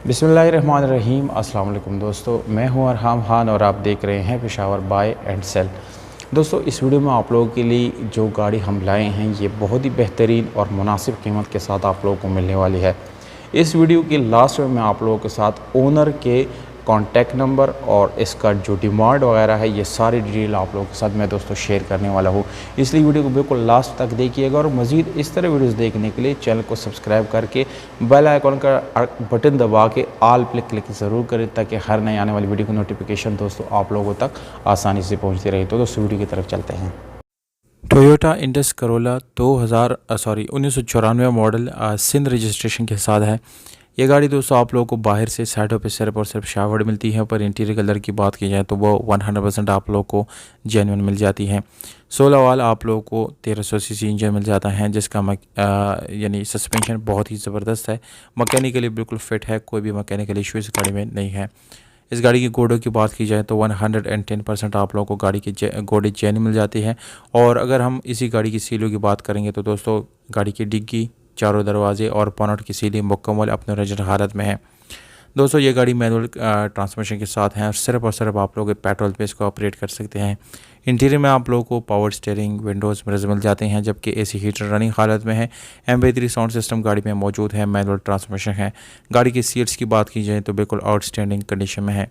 बिस्मिल्लाहिर्रहमानिर्रहीम। अस्सलाम वालेकुम दोस्तों, मैं हूं अरहम खान और आप देख रहे हैं पेशावर बाय एंड सेल। दोस्तों, इस वीडियो में आप लोगों के लिए जो गाड़ी हम लाए हैं ये बहुत ही बेहतरीन और मुनासिब कीमत के साथ आप लोगों को मिलने वाली है। इस वीडियो के लास्ट में मैं आप लोगों के साथ ओनर के कॉन्टैक्ट नंबर और इसका जो डिमांड वगैरह है ये सारी डिटेल आप लोगों के साथ मैं दोस्तों शेयर करने वाला हूँ, इसलिए वीडियो को बिल्कुल लास्ट तक देखिएगा। और मज़ीद इस तरह वीडियोस देखने के लिए चैनल को सब्सक्राइब करके बेल आइकॉन का बटन दबा के ऑल पे क्लिक ज़रूर करें ताकि हर नई आने वाली वीडियो की नोटिफिकेशन दोस्तों आप लोगों तक आसानी से पहुँचती रहे। तो दोस्तों वीडियो की तरफ चलते हैं। Toyota Indus Corolla 1994 model Sindh registration के साथ है। ये गाड़ी दोस्तों आप लोगों को बाहर से साइडों पे सिर्फ और सिर्फ शावर्ड मिलती है, पर इंटीरियर कलर की बात की जाए तो वो 100% आप लोगों को जेन्युइन मिल जाती है। 16 वाल आप लोगों को 1300 सीसी इंजन मिल जाता है, जिसका यानी सस्पेंशन बहुत ही ज़बरदस्त है, मैकेनिकली बिल्कुल फिट है, कोई भी मैकेनिकल इशू इस गाड़ी में नहीं है। इस गाड़ी की गोडों की बात की जाए तो 110% आप लोगों को गाड़ी की गोडे चैन मिल जाती है। और अगर हम इसी गाड़ी की सीलों की बात करेंगे तो दोस्तों गाड़ी की डिग्गी, चारों दरवाजे और बोनट की सीलें मुकम्मल अपने ओरिजिनल हालत में है। दोस्तों ये गाड़ी मैनुअल ट्रांसमिशन के साथ है और सिर्फ आप लोग पेट्रोल पे इसको ऑपरेट कर सकते हैं। इंटीरियर में आप लोगों को पावर स्टीयरिंग, विंडोज़ मिरर्स मिल जाते हैं, जबकि एसी हीटर रनिंग हालत में है। MP3 साउंड सिस्टम गाड़ी में मौजूद है, मैनुअल ट्रांसमिशन है। गाड़ी की सीट्स की बात की जाए तो बिल्कुल आउटस्टैंडिंग कंडीशन में है।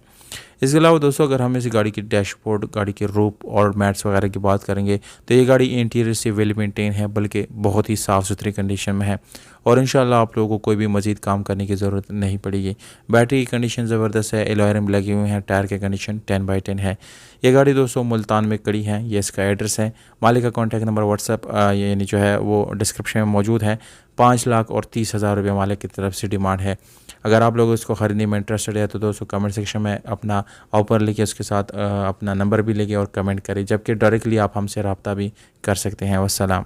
इसके अलावा दोस्तों अगर हम इस गाड़ी की डैशबोर्ड, गाड़ी के रूफ और मैट्स वगैरह की बात करेंगे तो ये गाड़ी इंटीरियर से वेल मेंटेन है, बल्कि बहुत ही साफ़ सुथरी कंडीशन में है और इंशाल्लाह आप लोगों को कोई भी मज़ीद काम करने की ज़रूरत नहीं पड़ेगी। बैटरी की कंडीशन ज़बरदस्त है, एलॉय रिम लगे हुए हैं, टायर की कंडीशन 10/10 है। ये गाड़ी दोस्तों मुल्तान में खड़ी है, ये इसका एड्रेस है। मालिक का कॉन्टैक्ट नंबर व्हाट्सएप यानी जो है वो डिस्क्रिप्शन में मौजूद है। 5,30,000 रुपये मालिक की तरफ से डिमांड है। अगर आप लोग इसको ख़रीदने में इंटरेस्टेड है तो दोस्तों कमेंट सेक्शन में अपना ऑफर लिखे, उसके साथ अपना नंबर भी लिखे और कमेंट करें, जबकि डायरेक्टली आप हमसे रब्ता भी कर सकते हैं। वस्सलाम।